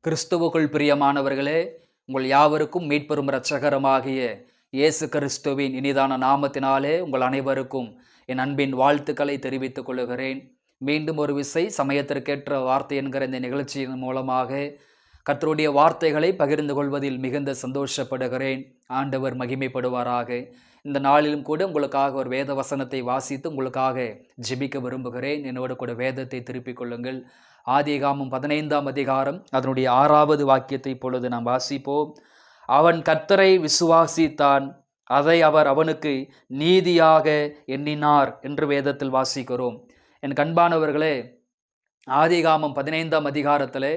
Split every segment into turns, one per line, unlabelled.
கிறிஸ்துவுக்குள் பிரியமானவர்களே, உங்கள் யாவருக்கும் மீட்பெரும் இரட்சகருமாகிய இயேசு கிறிஸ்துவின் இனிதான நாமத்தினாலே உங்கள் அனைவருக்கும் என் அன்பின் வாழ்த்துக்களை தெரிவித்துக் கொள்கிறேன். மீண்டும் ஒரு விசை சமயத்திற்கேற்ற வார்த்தை என்கிற இந்த நிகழ்ச்சியின் மூலமாக கர்த்தருடைய வார்த்தைகளை பகிர்ந்து கொள்வதில் மிகுந்த சந்தோஷப்படுகிறேன். ஆண்டவர் மகிமைப்படுவாராக. இந்த நாளிலும் கூட உங்களுக்காக ஒரு வேத வசனத்தை வாசித்து உங்களுக்காக ஜெபிக்க விரும்புகிறேன். என்னோடு கூட வேதத்தை திருப்பிக் கொள்ளுங்கள். ஆதிகாமம் 15ஆம் அதிகாரம் அதனுடைய 6வது வாக்கியத்தை இப்பொழுது நாம் வாசிப்போம். அவன் கர்த்தரை விசுவாசித்தான், அதை அவர் அவனுக்கு நீதியாக எண்ணினார் என்று வேதத்தில் வாசிக்கிறோம். என் கண்பானவர்களே, ஆதிகாமம் 15ஆம் அதிகாரத்தில்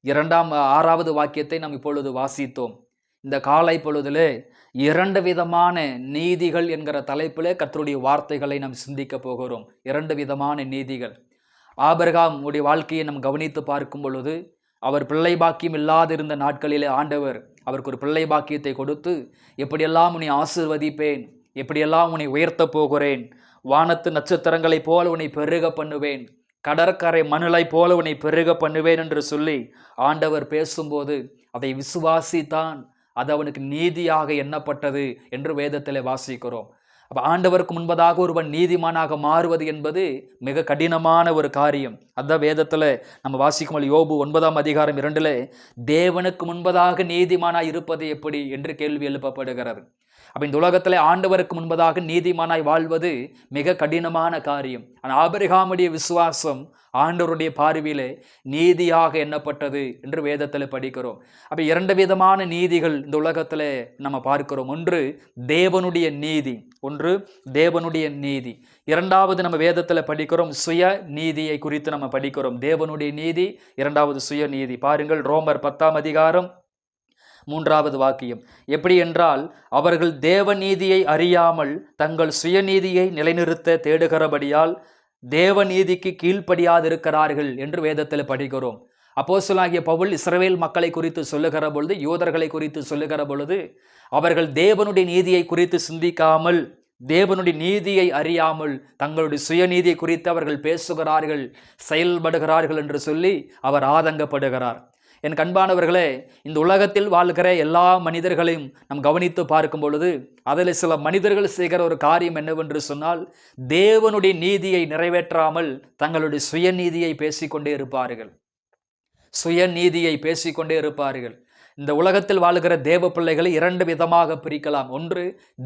6வது வாக்கியத்தை நாம் இப்பொழுது வாசித்தோம். இந்த காலை பொழுதிலே 2 விதமான நீதிகள் என்கிற தலைப்பிலே கர்த்தருடைய வார்த்தைகளை நாம் சிந்திக்க போகிறோம். 2 விதமான நீதிகள். ஆபிரகாம் உடைய வாழ்க்கையை நாம் கவனித்து பார்க்கும் பொழுது, அவர் பிள்ளை பாக்கியம் இல்லாதிருந்த நாட்களிலே ஆண்டவர் அவருக்கு ஒரு பிள்ளை பாக்கியத்தை கொடுத்து, எப்படியெல்லாம் உன்னை ஆசீர்வதிப்பேன், எப்படியெல்லாம் உன்னை உயர்த்த போகிறேன், வானத்து நட்சத்திரங்களைப் போல உன்னை பெருக பண்ணுவேன், கடற்கரை மணலை போல உன்னை பெருக பண்ணுவேன் என்று சொல்லி ஆண்டவர் பேசும்போது அதை விசுவாசித்தான், அது அவனுக்கு நீதியாக எண்ணப்பட்டது என்று வேதத்தில் வாசிக்கிறோம். அப்போ ஆண்டவருக்கு முன்பதாக ஒருவன் நீதிமானாக மாறுவது என்பது மிக கடினமான ஒரு காரியம். அதுதான் வேதத்தில் நம்ம வாசிக்கும் யோபு 9ஆம் அதிகாரம் 2 தேவனுக்கு முன்பதாக நீதிமானாய் இருப்பது எப்படி என்று கேள்வி எழுப்பப்படுகிறது. அப்போ இந்த உலகத்தில் ஆண்டவருக்கு முன்பதாக நீதிமானாய் வாழ்வது மிக கடினமான காரியம். ஆனால் ஆபிரகாமுடைய விசுவாசம் ஆண்டவருடைய பார்வையிலே நீதியாக எண்ணப்பட்டது என்று வேதத்தில் படிக்கிறோம். அப்போ 2 விதமான நீதிகள் இந்த உலகத்தில் நம்ம பார்க்கிறோம். ஒன்று தேவனுடைய நீதி, ஒன்று தேவனுடைய நீதி. 2வது நம்ம வேதத்தில் படிக்கிறோம் சுய நீதியை குறித்து நம்ம படிக்கிறோம். தேவனுடைய நீதி, 2வது சுய நீதி. பாருங்கள், ரோமர் 10ஆம் அதிகாரம் 3வது வாக்கியம். எப்படி என்றால், அவர்கள் தேவ நீதியை அறியாமல் தங்கள் சுயநீதியை நிலைநிறுத்த தேடுகிறபடியால் தேவ நீதிக்கு கீழ்ப்படியாதிருக்கிறார்கள் என்று வேதத்தில் படிக்கிறோம். அப்போஸ்தலனாகிய பவுல் இஸ்ரவேல் மக்களை குறித்து சொல்லுகிற பொழுது, யூதர்களை குறித்து சொல்லுகிற பொழுது, அவர்கள் தேவனுடைய நீதியை குறித்து சிந்திக்காமல், தேவனுடைய நீதியை அறியாமல் தங்களுடைய சுயநீதியை குறித்து அவர்கள் பேசுகிறார்கள், செயல்படுகிறார்கள் என்று சொல்லி அவர் ஆதங்கப்படுகிறார். என் கண்பானவர்களே, இந்த உலகத்தில் வாழ்கிற எல்லா மனிதர்களையும் நாம் கவனித்து பார்க்கும் பொழுது, அதில் சில மனிதர்கள் செய்கிற ஒரு காரியம் என்னவென்று சொன்னால், தேவனுடைய நீதியை நிறைவேற்றாமல் தங்களுடைய சுயநீதியை பேசிக்கொண்டே இருப்பார்கள், சுயநீதியை பேசிக்கொண்டே இருப்பார்கள். இந்த உலகத்தில் வாழ்கிற தேவ பிள்ளைகளை 2 விதமாக பிரிக்கலாம். ஒன்று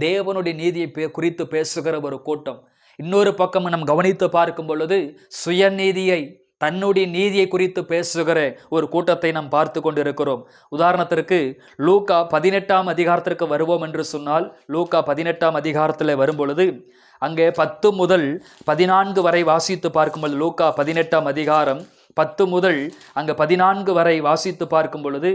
தேவனுடைய நீதியை குறித்து பேசுகிற ஒரு கூட்டம். இன்னொரு பக்கம் நாம் கவனித்து பார்க்கும் பொழுது, சுயநீதியை, தன்னுடைய நீதியை குறித்து பேசுகிற ஒரு கூட்டத்தை நாம் பார்த்து கொண்டிருக்கிறோம். உதாரணத்திற்கு லூக்கா 18ஆம் அதிகாரத்திற்கு வருவோம் என்று சொன்னால், லூக்கா 18ஆம் அதிகாரத்தில் வரும்பொழுது அங்கே 10 முதல் 14 வரை வாசித்து பார்க்கும்போது, லூக்கா 18ஆம் அதிகாரம் 10 முதல் அங்கே 14 வரை வாசித்து பார்க்கும் பொழுது,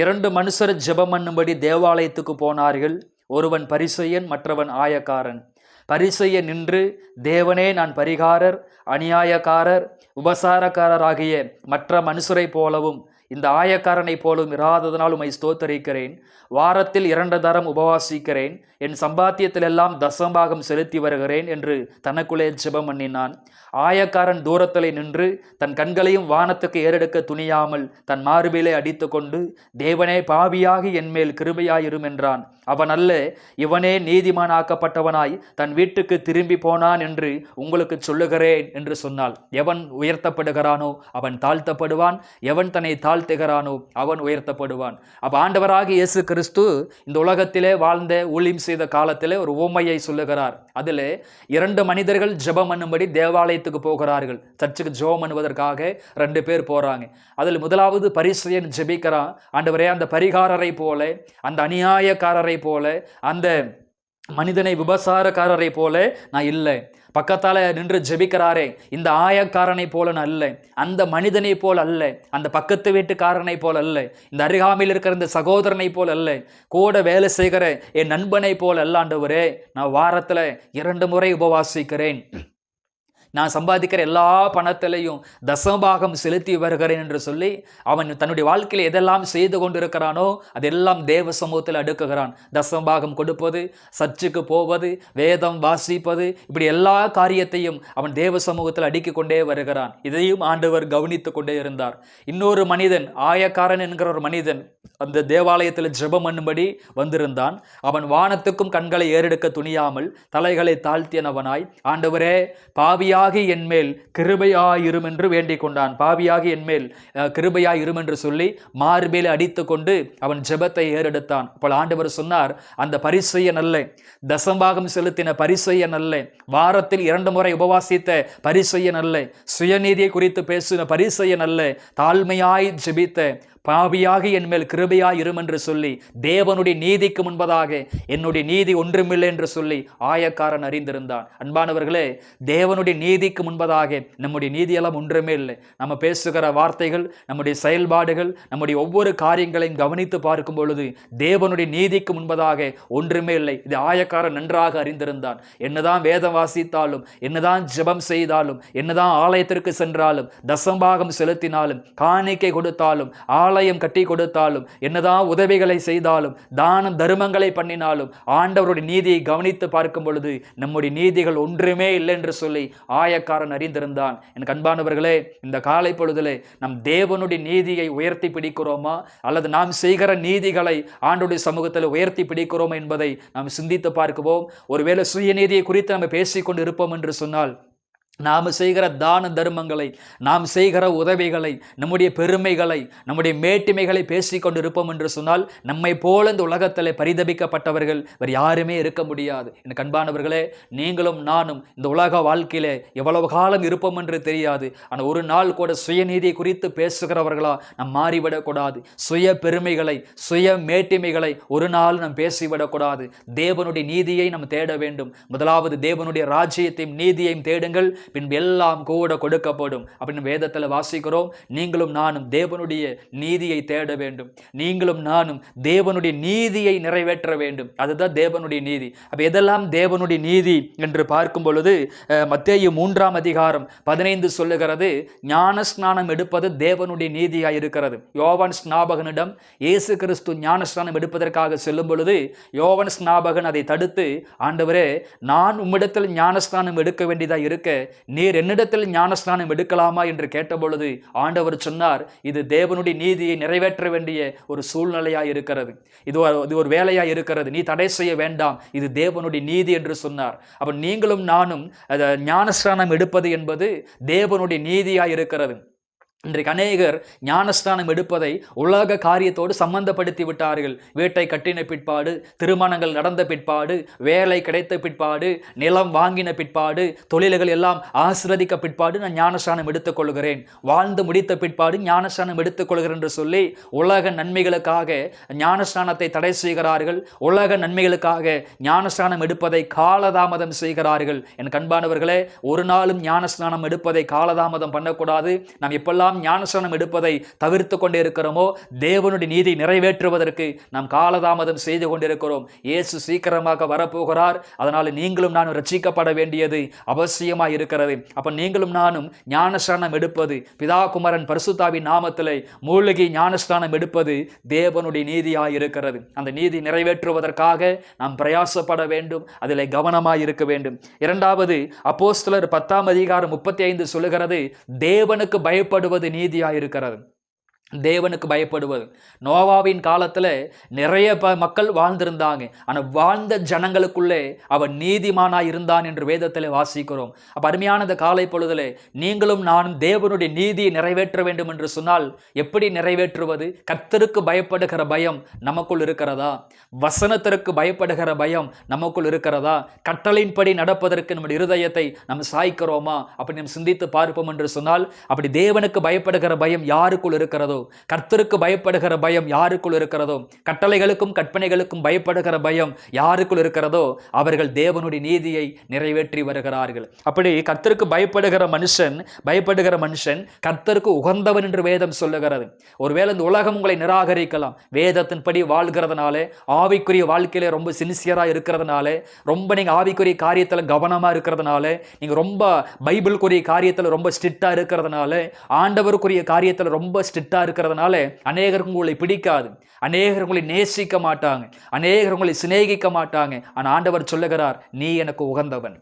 2 மனுஷர் ஜெபம் பண்ணும்படி தேவாலயத்துக்கு போனார்கள். ஒருவன் பரிசேயன், மற்றவன் ஆயக்காரன். பரிசேயன் நின்று, தேவனே, நான் பரிகாரர், அநியாயக்காரர், உபசாரக்காரராகிய மற்ற மனுஷரை போலவும் இந்த ஆயக்காரனை போலவும் இராததனால் உம்மை ஸ்தோத்தரிக்கிறேன். வாரத்தில் 2 தரம் உபவாசிக்கிறேன். என் சம்பாத்தியத்தில் எல்லாம் தசமபாகம் செலுத்தி வருகிறேன் என்று தனக்குள்ளே ஜெபம் பண்ணினான். ஆயக்காரன் தூரத்திலே நின்று தன் கண்களையும் வானத்துக்கு ஏறெடுக்க துணியாமல் தன் மார்பிலே அடித்து கொண்டு, தேவனே, பாவியாகி என்மேல் கிருபையாயிரும் என்றான். அவன் அல்ல, இவனே நீதிமானாக்கப்பட்டவனாய் தன் வீட்டுக்கு திரும்பி போனான் என்று உங்களுக்கு சொல்லுகிறேன் என்று சொன்னாள். எவன் உயர்த்தப்படுகிறானோ அவன் தாழ்த்தப்படுவான், எவன் தன்னை தாழ்த்துகிறானோ அவன் உயர்த்தப்படுவான். அப்ப ஆண்டவராகிய இயேசு கிறிஸ்து இந்த உலகத்திலே வாழ்ந்த ஊழியம் செய்த காலத்திலே ஒரு உவமையை சொல்லுகிறார். அதில் 2 மனிதர்கள் ஜெபம் பண்ணும்படி தேவாலயத்துக்கு போகிறார்கள். சர்ச்சுக்கு ஜெபம் பண்ணுவதற்காக 2 பேர் போறாங்க. அதில் முதலாவது பரிசேயன் ஜெபிக்கிறான். ஆண்டவரே, அந்த பரிகாரரை போல, அந்த அநியாயக்காரரை போல, அந்த மனிதனை விபசாரக்காரரை போல நான் இல்லை. பக்கத்தால் நின்று ஜெபிக்கிறாரே, இந்த ஆயக்காரனை போல நான் அல்ல, அந்த மனிதனை போல் அல்ல, அந்த பக்கத்து வீட்டுக்காரனை போல் அல்ல, இந்த அருகாமையில் இருக்கிற இந்த சகோதரனை போல் அல்ல, கூட வேலை செய்கிற என் நண்பனை போல் அல்ல. ஆண்டவரே, நான் வாரத்தில் 2 முறை உபவாசிக்கிறேன், நான் சம்பாதிக்கிற எல்லா பணத்திலையும் தசமபாகம் செலுத்தி வருகிறேன் என்று சொல்லி அவன் தன்னுடைய வாழ்க்கையில் எதெல்லாம் செய்து கொண்டிருக்கிறானோ அதெல்லாம் தேவ சமூகத்தில் அடுக்குகிறான். தசமபாகம் கொடுப்பது, சர்ச்சுக்கு போவது, வேதம் வாசிப்பது, இப்படி எல்லா காரியத்தையும் அவன் தேவ சமூகத்தில் அடுக்கிக் கொண்டே வருகிறான். இதையும் ஆண்டவர் கவனித்து கொண்டே இருந்தார். இன்னொரு மனிதன், ஆயக்காரன் என்கிற ஒரு மனிதன் அந்த தேவாலயத்தில் ஜெபம் பண்ணும்படி வந்திருந்தான். அவன் வானத்துக்கும் கண்களை ஏறெடுக்க துணியாமல் தலைகளை தாழ்த்தியனவனாய், ஆண்டவரே பாவியாகி என்மேல் கிருபையாயிரும் என்று வேண்டிக் கொண்டான். பாவியாகி என்மேல் கிருபையாயிரும் என்று சொல்லி மார்பேல் அடித்து கொண்டு அவன் ஜெபத்தை ஏறெடுத்தான். அப்போ ஆண்டவர் சொன்னார், அந்த பரிசெய்யன் அல்ல, தசம்பாகம் செலுத்தின பரிசெய்யன் அல்ல, வாரத்தில் 2 முறை உபவாசித்த பரிசெய்யன் அல்ல, சுயநீதியை குறித்து பேசின பரிசெய்யன் அல்ல, தாழ்மையாய் ஜெபித்த பாவியாகி என்மேல் கிருபையாய் இரும் என்று சொல்லி தேவனுடைய நீதிக்கு முன்பதாக என்னுடைய நீதி ஒன்றுமில்லை என்று சொல்லி ஆயக்காரன் அறிந்திருந்தான். அன்பானவர்களே, தேவனுடைய நீதிக்கு முன்பதாக நம்முடைய நீதியெல்லாம் ஒன்றுமே இல்லை. நம்ம பேசுகிற வார்த்தைகள், நம்முடைய செயல்பாடுகள், நம்முடைய ஒவ்வொரு காரியங்களையும் கவனித்து பார்க்கும் பொழுது தேவனுடைய நீதிக்கு முன்பதாக ஒன்றுமே இல்லை. இது ஆயக்காரன் நன்றாக அறிந்திருந்தான். என்னதான் வேதம் வாசித்தாலும், என்னதான் ஜெபம் செய்தாலும், என்னதான் ஆலயத்திற்கு சென்றாலும், தசம்பாகம் செலுத்தினாலும், காணிக்கை கொடுத்தாலும், ஆலயம் கட்டி கொடுத்தாலும், என்னதான் உதவிகளை செய்தாலும், தானம் தர்மங்களை பண்ணினாலும், ஆண்டவருடைய நீதியை கவனித்து பார்க்கும் பொழுது நம்முடைய நீதிகள் ஒன்றுமே இல்லை என்று சொல்லி ஆயக்காரன் அறிந்திருந்தான். எனக்கு அன்பானவர்களே, இந்த காலை பொழுதிலே நம் தேவனுடைய நீதியை உயர்த்தி பிடிக்கிறோமா, அல்லது நாம் செய்கிற நீதிகளை ஆண்டவருடைய சமூகத்தில் உயர்த்தி பிடிக்கிறோமா என்பதை நாம் சிந்தித்து பார்க்குவோம். ஒருவேளை சுயநீதியை குறித்து நம்ம பேசிக்கொண்டு இருப்போம் என்று சொன்னால், நாம் செய்கிற தான தர்மங்களை, நாம் செய்கிற உதவிகளை, நம்முடைய பெருமைகளை, நம்முடைய மேட்டிமைகளை பேசிக்கொண்டு இருப்போம் என்று சொன்னால், நம்மை போல இந்த உலகத்தில் பரிதபிக்கப்பட்டவர்கள் வேறு யாருமே இருக்க முடியாது. எனக்கு அன்பானவர்களே, நீங்களும் நானும் இந்த உலக வாழ்க்கையிலே எவ்வளவு காலம் இருப்போம் என்று தெரியாது. ஆனால் ஒரு நாள் கூட சுயநீதியை குறித்து பேசுகிறவர்களா நாம் மாறிவிடக்கூடாது. சுய பெருமைகளை, சுய மேட்டிமைகளை ஒரு நாள் நாம் பேசிவிடக்கூடாது. தேவனுடைய நீதியை நாம் தேட வேண்டும். முதலாவது தேவனுடைய ராஜ்யத்தையும் நீதியையும் தேடுங்கள், பின்பு எல்லாம் கூட கொடுக்கப்படும் அப்படின்னு வேதத்தில் வாசிக்கிறோம். நீங்களும் நானும் தேவனுடைய நீதியை தேட வேண்டும். நீங்களும் நானும் தேவனுடைய நீதியை நிறைவேற்ற வேண்டும். அதுதான் தேவனுடைய நீதி. அப்போ எதெல்லாம் தேவனுடைய நீதி என்று பார்க்கும் பொழுது மத்தேயு 3ஆம் அதிகாரம் 15 சொல்லுகிறது, ஞான ஸ்நானம் எடுப்பது தேவனுடைய நீதியாக இருக்கிறது. யோவான் ஸ்நாபகனிடம் இயேசு கிறிஸ்து ஞான ஸ்நானம் எடுப்பதற்காக செல்லும் பொழுது யோவான் ஸ்நாபகன் அதை தடுத்து, ஆண்டவரே, நான் உம்மிடத்தில் ஞான ஸ்நானம் எடுக்க வேண்டியதாக இருக்க நீர் என்னிடத்தில் ஞானஸ்நானம் எடுக்கலாமா என்று கேட்டபொழுது ஆண்டவர் சொன்னார், இது தேவனுடைய நீதியை நிறைவேற்ற வேண்டிய ஒரு சூழ்நிலையாக இருக்கிறது, இது ஒரு வேலையாக இருக்கிறது, நீ தடை செய்ய வேண்டாம், இது தேவனுடைய நீதி என்று சொன்னார். அப்போ நீங்களும் நானும் ஞானஸ்நானம் எடுப்பது என்பது தேவனுடைய நீதியாக இருக்கிறது. இன்றைக்கு அநேகர் ஞானஸ்நானம் எடுப்பதை உலக காரியத்தோடு சம்பந்தப்படுத்தி விட்டார்கள். வீட்டை கட்டின பிற்பாடு, திருமணங்கள் நடந்த பிற்பாடு, வேலை கிடைத்த பிற்பாடு, நிலம் வாங்கின பிற்பாடு, தொழில்கள் எல்லாம் ஆசீர்வதிக்க பிற்பாடு நான் ஞானஸ்நானம் எடுத்துக்கொள்கிறேன், வாழ்ந்து முடித்த பிற்பாடு ஞானஸ்நானம் எடுத்துக்கொள்கிறேன் என்று சொல்லி உலக நன்மைகளுக்காக ஞானஸ்நானத்தை தடை செய்கிறார்கள். உலக நன்மைகளுக்காக ஞானஸ்நானம் எடுப்பதை காலதாமதம் செய்கிறார்கள். என் அன்பானவர்களே, ஒரு நாளும் ஞானஸ்நானம் எடுப்பதை காலதாமதம் பண்ணக்கூடாது. நாம் எப்பெல்லாம் ஞானஸ்நானம் எடுப்பதை தவிர்த்து கொண்டே இருக்கிறோமோ, தேவனுடைய நீதி நிறைவேற்றுவதற்கு நாம் காலதாமதம் செய்து கொண்டிருக்கிறோம். இயேசு சீக்கிரமாக வரப்போகிறார். அதனால் நீங்களும் நானும் ரட்சிக்கப்பட வேண்டியது அவசியமாக இருக்கிறது. அப்ப நீங்களும் நானும் ஞானஸ்நானம் எடுப்பது, பிதா குமாரன் பரிசுத்தாவின் நாமத்திலே மூழ்கி ஞானஸ்நானம் எடுப்பது தேவனுடைய நீதியாக இருக்கிறது. அந்த நீதி நிறைவேற்றுவதற்காக நாம் பிரயாசப்பட வேண்டும், அதில் கவனமாக இருக்க வேண்டும். இரண்டாவது, அப்போஸ்தலர் 10ஆம் அதிகாரம் 35 சொல்லுகிறது, தேவனுக்கு பயப்படுவது நீதியாக இருக்கிறது. தேவனுக்கு பயப்படுவது. நோவாவின் காலத்தில் நிறைய மக்கள் வாழ்ந்திருந்தாங்க. ஆனால் வாழ்ந்த ஜனங்களுக்குள்ளே அவன் நீதிமானாய் இருந்தான் என்று வேதத்தில் வாசிக்கிறோம். அப்போ அருமையான இந்த காலை பொழுதிலே நீங்களும் நானும் தேவனுடைய நீதியை நிறைவேற்ற வேண்டும் என்று சொன்னால் எப்படி நிறைவேற்றுவது? கர்த்தருக்கு பயப்படுகிற பயம் நமக்குள் இருக்கிறதா? வசனத்திற்கு பயப்படுகிற பயம் நமக்குள் இருக்கிறதா? கட்டளையின்படி நடப்பதற்கு நம்முடைய இருதயத்தை நம்ம சாய்க்கிறோமா? அப்படி நம்ம சிந்தித்து பார்ப்போம் என்று சொன்னால், அப்படி தேவனுக்கு பயப்படுகிற பயம் யாருக்குள் இருக்கிறதோ கர்த்தருக்கு பயப்படுகிற பயம் யாருக்குள் இருக்கிறதோ, கட்டளைகளுக்கும் கற்பனைகளுக்கும் பயப்படுகிற பயம் யாருக்குள் இருக்கிறதோ அவர்கள் தேவனுடைய நீதியை நிறைவேற்றி வருகிறார்கள். அப்படி கர்த்தருக்கு பயப்படுகிற மனுஷன் கர்த்தருக்கு உகந்தவன் என்று வேதம் சொல்லுகிறது. ஒருவேளை இந்த உலகம் உங்களை நிராகரிக்கலாம், வேதத்தின்படி வாழ்கிறதுனாலே, ஆவிக்குரிய வாழ்க்கையில ரொம்ப சின்சியரா இருக்கிறதுனால, ரொம்ப நீங்க ஆவிக்குரிய காரியத்துல கவனமா இருக்கிறதுனால, நீங்க ரொம்ப பைபிளுக்குரிய காரியத்துல ரொம்ப ஸ்ட்ரிக்டா இருக்கிறதுனால, ஆண்டவருக்குரிய காரியத்துல ரொம்ப ஸ்ட்ரிக்டா இருக்கிறதுனால அநேகருக்கு உங்களை பிடிக்காது, அநேகர் உங்களை நேசிக்க மாட்டாங்க, அநேகர் உங்களை சிநேகிக்க மாட்டாங்க. ஆனா ஆண்டவர் சொல்லுகிறார், நீ எனக்கு உகந்தவன்.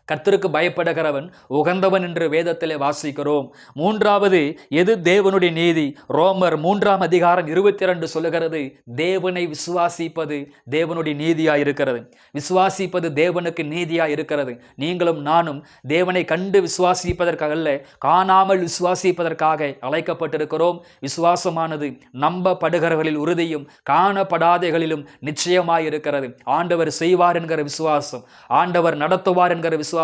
கர்த்தருக்கு பயப்படுகிறவன் உகந்தவன் என்று வேதத்திலே வாசிக்கிறோம். மூன்றாவது, எது தேவனுடைய நீதி? ரோமர் 3:22 சொல்லுகிறது, தேவனை விசுவாசிப்பது தேவனுடைய நீதியாய் இருக்கிறது. விசுவாசிப்பது தேவனுக்கு நீதியாய் இருக்கிறது. நீங்களும் நானும் தேவனை கண்டு விசுவாசிப்பதற்காக அல்ல, காணாமல் விசுவாசிப்பதற்காக அழைக்கப்பட்டிருக்கிறோம். விசுவாசமானது நம்பப்படுகிறவர்களில் உறுதியும் காணப்படாதகளிலும் நிச்சயமாய் இருக்கிறது. ஆண்டவர் செய்வார் என்கிற விசுவாசம், ஆண்டவர் நடத்துவார் என்கிற விசுவாசம்,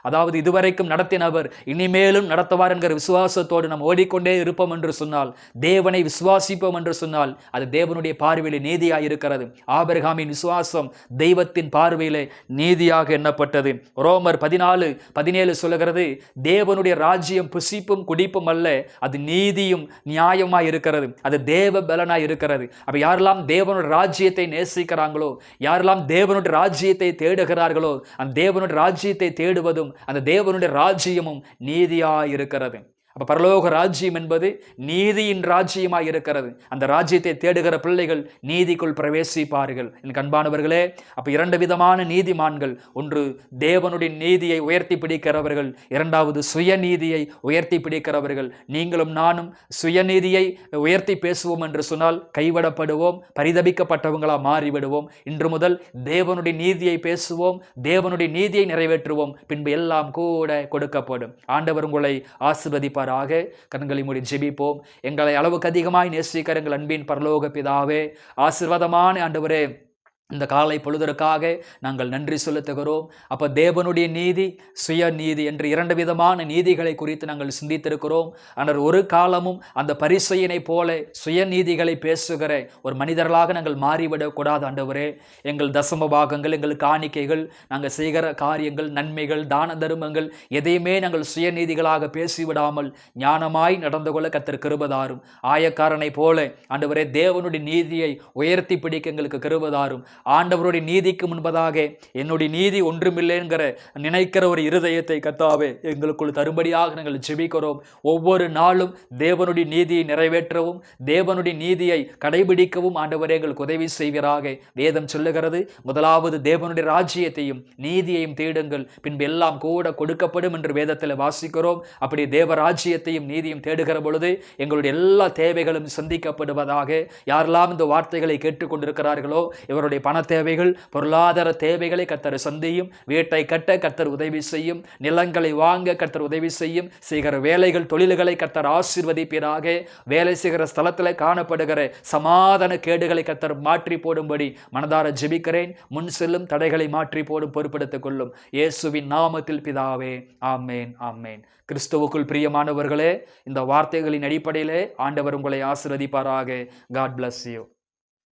அதாவது இதுவரைக்கும் நடத்தினவர் இனிமேலும் நடத்துவார் என்கிற விசுவாசத்தோடு நாம் ஓடிக்கொண்டே இருப்போம் என்று சொன்னால், தேவனை விசுவாசிப்போம் என்று சொன்னால், அது தேவனுடைய பார்வையிலே நீதியாக இருக்கிறது. ஆபிரகாமின் விசுவாசம் தெய்வத்தின் பார்வையிலே நீதியாக எண்ணப்பட்டது. ரோமர் 14:17 சொல்லுகிறது, தேவனுடைய ராஜ்யம் புசிப்பும் குடிப்பும் அல்ல, அது நீதியும் நியாயமாய் இருக்கிறது, அது தேவ பலனாய் இருக்கிறது. அப்ப யாரெல்லாம் தேவனுடைய ராஜ்யத்தை நேசிக்கிறாங்களோ, யாரெல்லாம் தேவனுடைய ராஜ்யத்தை தேடுகிறார்களோ, அந்த தேவனுடைய ராஜ்யத்தை தேடுவதும் அந்த தேவனுடைய ராஜ்யமும் நீதியாய் இருக்கிறது. அப்ப பரலோக ராஜ்யம் என்பது நீதியின் ராஜ்யமாய் இருக்கிறது. அந்த ராஜ்யத்தை தேடுகிற பிள்ளைகள் நீதிக்குள் பிரவேசிப்பார்கள். என் அன்பானவர்களே, அப்ப 2 விதமான நீதிமான்கள். ஒன்று தேவனுடைய நீதியை உயர்த்தி பிடிக்கிறவர்கள், இரண்டாவது சுயநீதியை உயர்த்தி பிடிக்கிறவர்கள். நீங்களும் நானும் சுயநீதியை உயர்த்தி பேசுவோம் என்று சொன்னால் கைவிடப்படுவோம், பரிதபிக்கப்பட்டவங்களா மாறிவிடுவோம். இன்று முதல் தேவனுடைய நீதியை பேசுவோம், தேவனுடைய நீதியை நிறைவேற்றுவோம், பின்பு எல்லாம் கூட கொடுக்கப்படும். ஆண்டவர் உங்களை ஆசீர்வதிப்பார். கண்களை மூடி ஜெபிப்போம். எங்களை அளவுக்கு அதிகமாய் நேசிக்கிற எங்கள் அன்பின் பரலோக பிதாவே, ஆசீர்வாதமான ஆண்டவரே, இந்த காலை பொழுதற்காக நாங்கள் நன்றி செலுத்துகிறோம். அப்போ தேவனுடைய நீதி, சுயநீதி என்று 2 விதமான நீதிகளை குறித்து நாங்கள் சிந்தித்திருக்கிறோம். ஆனால் ஒரு காலமும் அந்த பரிசையினை போல சுயநீதிகளை பேசுகிற ஒரு மனிதர்களாக நாங்கள் மாறிவிடக்கூடாது. ஆண்டவரே, எங்கள் தசம பாகங்கள், எங்கள் காணிக்கைகள், நாங்கள் செய்கிற காரியங்கள், நன்மைகள், தான தர்மங்கள் எதையுமே நாங்கள் சுயநீதிகளாக பேசிவிடாமல் ஞானமாய் நடந்து கொள்ள கர்த்தர் கிருபை தாரும். ஆயக்காரனை போல ஆண்டவரே தேவனுடைய நீதியை உயர்த்தி பிடிக்க எங்களுக்கு கிருபை தாரும். ஆண்டவருடைய நீதிக்கு முன்பதாக என்னுடைய நீதி ஒன்றுமில்லைங்கிற நினைக்கிற ஒரு இருதயத்தை கர்த்தாவே எங்களுக்குள் தரும்படியாக நாங்கள் ஜெபிக்கிறோம். ஒவ்வொரு நாளும் தேவனுடைய நீதியை நிறைவேற்றவும், தேவனுடைய நீதியை கடைபிடிக்கவும் ஆண்டவரே எங்களுக்கு உதவி செய்வீராக. வேதம் சொல்லுகிறது, முதலாவது தேவனுடைய ராஜ்யத்தையும் நீதியையும் தேடுங்கள், பின்பு எல்லாம் கூட கொடுக்கப்படும் என்று வேதத்தில் வாசிக்கிறோம். அப்படி தேவ ராஜ்யத்தையும் நீதியும் தேடுகிற பொழுது எங்களுடைய எல்லா தேவைகளும் சந்திக்கப்படுவதாக. யாரெல்லாம் இந்த வார்த்தைகளை கேட்டுக்கொண்டிருக்கிறார்களோ, இவருடைய பண தேவைகள், பொருளாதார தேவைகளை கர்த்தர் சந்தியும், வீட்டை கட்ட கர்த்தர் உதவி செய்யும், நிலங்களை வாங்க கர்த்தர் உதவி செய்யும், செய்கிற வேலைகள், தொழில்களை கர்த்தர் ஆசீர்வதிப்பீராக. வேலை செய்கிற ஸ்தலத்தில் காணப்படுகிற சமாதான கேடுகளை கர்த்தர் மாற்றி போடும்படி மனதார ஜெபிக்கிறேன். முன் செல்லும் தடைகளை மாற்றி போடும் பொறுப்படுத்திக் கொள்ளும் இயேசுவின் நாமத்தில் பிதாவே, ஆமேன், ஆமேன். கிறிஸ்துவுக்குள் பிரியமானவர்களே, இந்த வார்த்தைகளின் அடிப்படையிலே ஆண்டவர் உங்களை ஆசீர்வதிப்பாராக. God bless you.